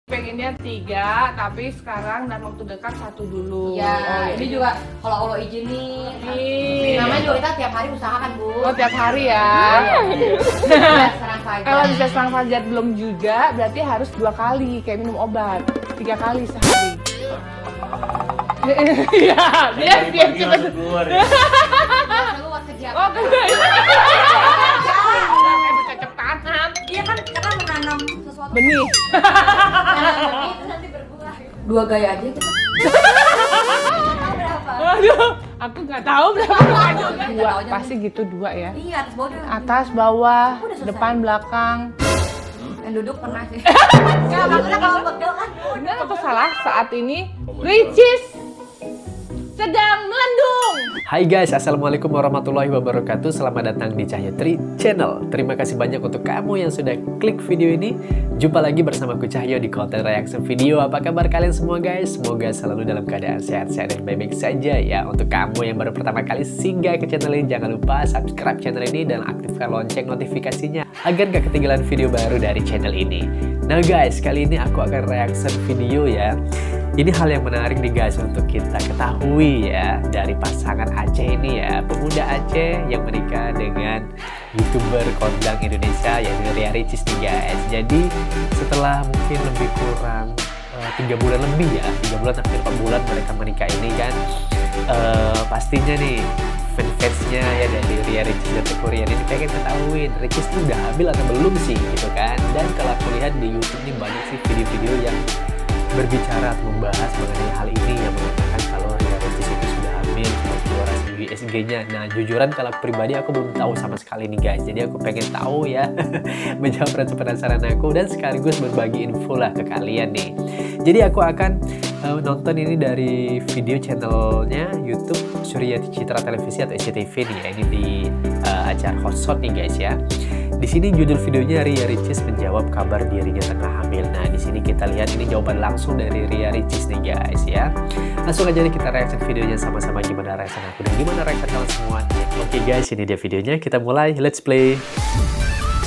Pengennya 3, tapi sekarang dan waktu dekat 1 dulu. Iya, ini juga kalau Allah izinin. Namanya juga kita tiap hari usahakan, Bu. Oh, tiap hari ya. Serang fajar. Kalau bisa serang fajar belum juga, berarti harus 2 kali kayak minum obat. 3 kali sehari. Iya, biar cepet keluar kerja. Oh, cocok tanam. Iya kan, kita kan menanam sesuatu. Benih. Benih itu nanti berbuah. 2 gaya aja kita. Tahu berapa? Waduh, aku nggak tahu berapa. 2, pasti gitu 2 ya. Iya, atas bawah. Atas, bawah, Udah selesai. depan, belakang. Yang duduk pernah sih. Enggak, maksudnya kalau pegel kan. Benar atau salah? Saat ini Ricis sedang melendung. Hai guys, assalamualaikum warahmatullahi wabarakatuh. Selamat datang di Cahyo Tri Channel. Terima kasih banyak untuk kamu yang sudah klik video ini. Jumpa lagi bersamaku Cahyo di konten reaction video. Apa kabar kalian semua guys? Semoga selalu dalam keadaan sehat-sehat dan baik-baik saja ya. Untuk kamu yang baru pertama kali singgah ke channel ini, jangan lupa subscribe channel ini dan aktifkan lonceng notifikasinya agar gak ketinggalan video baru dari channel ini. Nah guys, kali ini aku akan reaction video ya. Ini hal yang menarik nih guys untuk kita ketahui ya dari pasangan Aceh ini ya, pemuda Aceh yang menikah dengan YouTuber kondang Indonesia yaitu Ria Ricis nih guys. Jadi setelah mungkin lebih kurang 3 bulan lebih ya, 3 bulan hampir 4 bulan mereka menikah ini kan, pastinya nih fansnya ya dari Ria Ricis dan Teuku Ryan ini pengen ketahuin Ricis tuh udah hamil atau belum sih gitu kan. Dan kalau aku lihat di YouTube nih banyak sih video-video yang berbicara atau membahas mengenai hal ini yang mengatakan kalau Ria Ricis itu sudah hamil, sudah keluar hasil USG-nya. Nah, jujuran kalau pribadi aku belum tahu sama sekali nih guys. Jadi aku pengen tahu ya, menjawab rasa penasaran aku dan sekaligus berbagi info lah ke kalian nih. Jadi aku akan nonton ini dari video channelnya YouTube Surya Citra Televisi atau SCTV nih ya. Ini di acara Hotshot nih guys ya. Di sini judul videonya Ria Ricis menjawab kabar dirinya tengah hamil. Nah, di sini kita lihat ini jawaban langsung dari Ria Ricis nih guys ya. Langsung aja nih kita reaction videonya sama-sama, gimana reaction aku dan gimana reaction kalian semua. Oke guys, ini dia videonya. Kita mulai. Let's play.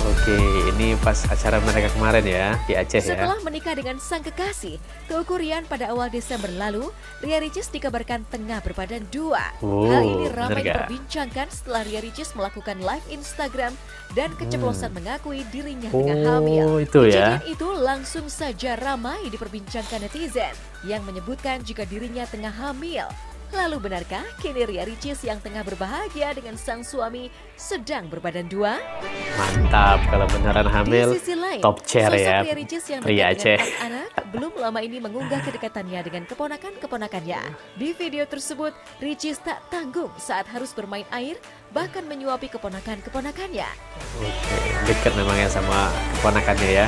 Oke, ini pas acara mereka kemarin ya di Aceh ya. Setelah menikah dengan sang kekasih, Teuku Ryan pada awal Desember lalu, Ria Ricis dikabarkan tengah berbadan 2. Hal ini ramai diperbincangkan setelah Ria Ricis melakukan live Instagram dan keceplosan mengakui dirinya tengah hamil. Itu ya. Kejadian itu langsung saja ramai diperbincangkan netizen yang menyebutkan jika dirinya tengah hamil. Lalu benarkah kini Ria Ricis yang tengah berbahagia dengan sang suami sedang berbadan 2? Mantap kalau beneran hamil. Di sisi lain, top chair ya. Ria Ricis yang Ria dekat Aceh. dengan anak belum lama ini mengunggah kedekatannya dengan keponakan-keponakannya. Di video tersebut, Ricis tak tanggung saat harus bermain air, bahkan menyuapi keponakan-keponakannya. Oke, dekat memang ya sama keponakannya ya.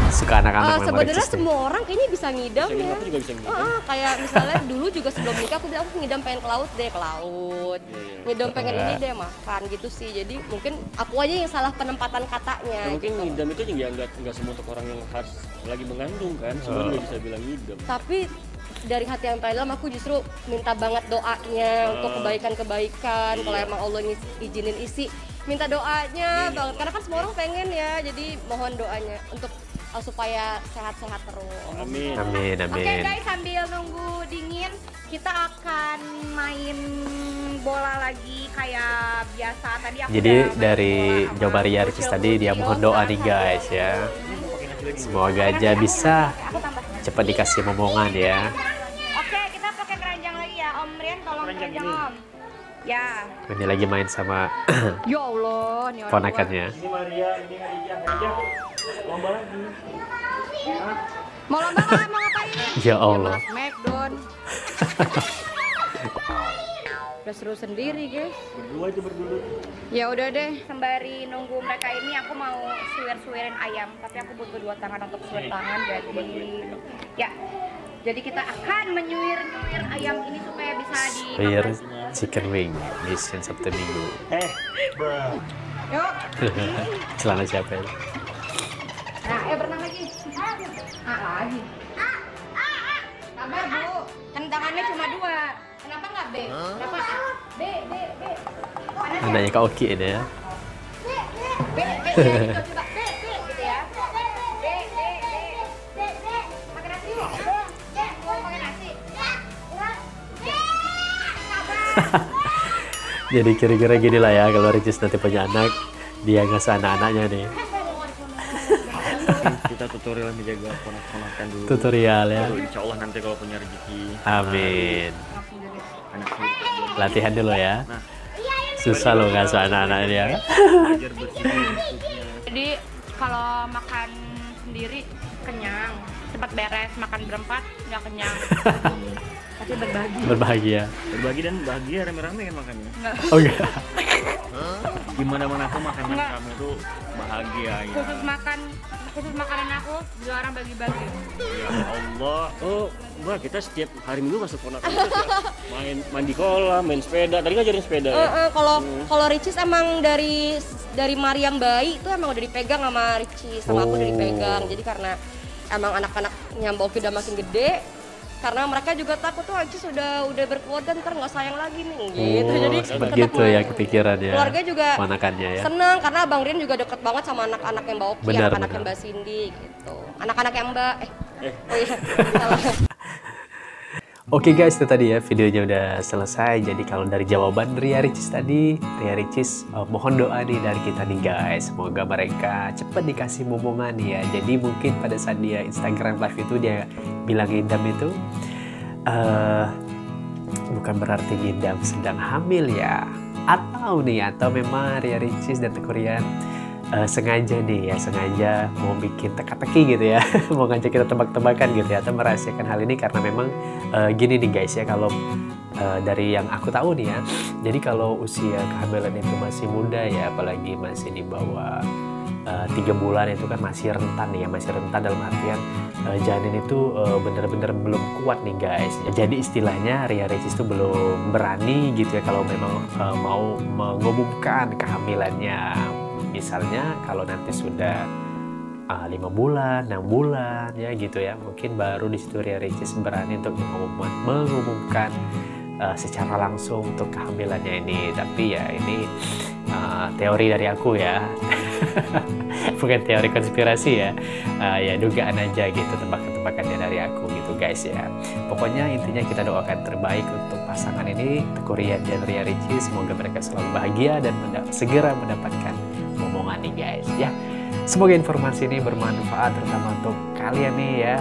Suka anak-anak memang. Sebenarnya Ricis semua orang kayaknya bisa ngidam ya. Aku juga bisa ngidam. Kayak misalnya dulu juga sebelum nikah aku bilang aku ngidam pengen ke laut deh, ke laut. Ngidam pengen ini deh makan gitu sih. Jadi mungkin aku aja yang salah penempatan katanya. Ya, mungkin gitu. ngidam itu juga nggak semua untuk orang yang harus lagi mengandung kan, semua juga bisa bilang ngidam. Tapi dari hati yang dalam aku justru minta banget doanya untuk kebaikan-kebaikan. Kalau emang Allah izinin isi, minta doanya banget. Karena kan semua orang pengen ya. Jadi mohon doanya untuk supaya sehat-sehat terus. Amin. Amin, amin. Oke guys, sambil nunggu dingin, kita akan main bola lagi kayak biasa. Tadi aku Jadi udah main dari bola jawaban sama Ria Ricis tadi dia mohon doa nih guys ya. Semoga aja bisa cepat dikasih momongan ya. Oke, kita pakai keranjang lagi ya. Om Rian tolong keranjang Om. Ya. Ini lagi main sama Ya Allah, nih orang ponakannya. Ini Maria, ini Adija, lomba lagi. mau lomba nggak? Mau ngapain? Ya Allah. Smackdown. Udah seru sendiri guys. Berdua itu berdua. Ya udah deh. Sembari nunggu mereka ini, aku mau suwir-suwirin ayam. Tapi aku butuh 2 tangan untuk suwir tangan, jadi ya. Jadi kita akan menyuir-nyuir ayam ini supaya bisa Suwir dimakan. chicken wing mission Sabtu Minggu. Yuk. Celana siapa ya? Nah, berenang lagi. Lagi. Sabar, Bu. Kan tangannya cuma 2. Kenapa nggak B? Kenapa A? B. Mana sih? Nanya Kak Oki ini ya. B, gitu, coba. B, gitu ya. B. Jadi kira-kira gini lah ya, kalau Ricis nanti punya anak, dia ngasih anak-anaknya nih. Kita tutorial menjaga ponak-ponakan dulu. Tutorial ya. Baru insya Allah nanti kalau punya rezeki. Amin. Anak Latihan dulu ya. Nah, Susah loh ngasuh anak-anak dia. belajar bersih bentuknya. Jadi kalau makan sendiri kenyang, cepat beres. Makan berempat nggak kenyang. Tapi berbagi. Berbahagia. Berbagi dan bahagia rame-rame kan makannya. Oh enggak. Gimana tuh makanan Enggak. kamu tuh bahagia ya. Khusus makanan aku dilarang bagi-bagi. Ya Allah. Oh, Mbak, kita setiap hari Minggu masuk ponakan terus ya. Main mandi kolam, main sepeda. Tadi ngajarin sepeda ya. Kalau Ricis emang dari Mariam bayi itu emang udah dipegang sama Ricis, sama aku udah dipegang. Jadi karena emang anak-anaknya Mbak Oki udah makin gede, karena mereka juga takut tuh Ricis udah berkeluarga ntar nggak sayang lagi nih gitu. Jadi Sempat tetap gitu ya kepikiran ya. keluarga juga Ponakannya ya. seneng karena Bang Rian juga deket banget sama anak-anak yang Mbak Oki, Benar, anak-anak yang benar. Mbak Cindy gitu. Anak-anak yang Mbak oh iya salah. Oke guys, itu tadi ya videonya udah selesai. Jadi kalau dari jawaban Ria Ricis tadi, Ria Ricis mohon doa nih dari kita nih guys. Semoga mereka cepat dikasih momongan ya. Jadi mungkin pada saat dia Instagram live itu dia bilang Gindam itu bukan berarti Gindam sedang hamil ya. Atau memang Ria Ricis dan Teuku Ryan sengaja nih ya, sengaja mau bikin teka-teki gitu ya. Mau ngajak kita tebak-tebakan gitu ya, atau merahasiakan hal ini karena memang gini nih guys ya, kalau dari yang aku tahu nih ya, jadi kalau usia kehamilan itu masih muda ya, apalagi masih di bawah 3 bulan itu kan masih rentan nih ya, masih rentan dalam artian janin itu bener-bener belum kuat nih guys. Jadi istilahnya Ria Ricis itu belum berani gitu ya kalau memang mau mengumumkan kehamilannya. Misalnya kalau nanti sudah 5 bulan, 6 bulan ya gitu ya, mungkin baru di situ Ria Ricis berani untuk mengumumkan secara langsung untuk kehamilannya ini. Tapi ya ini teori dari aku ya. Bukan teori konspirasi ya. Ya dugaan aja gitu, tebak-tebakannya dari aku gitu guys ya. Pokoknya intinya kita doakan terbaik untuk pasangan ini, Teuku Ryan dan Ria Ricis. Semoga mereka selalu bahagia dan segera mendapatkan momongan nih guys ya. Semoga informasi ini bermanfaat terutama untuk kalian nih ya,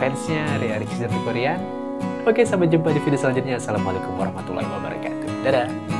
fansnya Ria Ricis dan Teuku Ryan. Oke, sampai jumpa di video selanjutnya. Assalamualaikum warahmatullahi wabarakatuh. Dadah.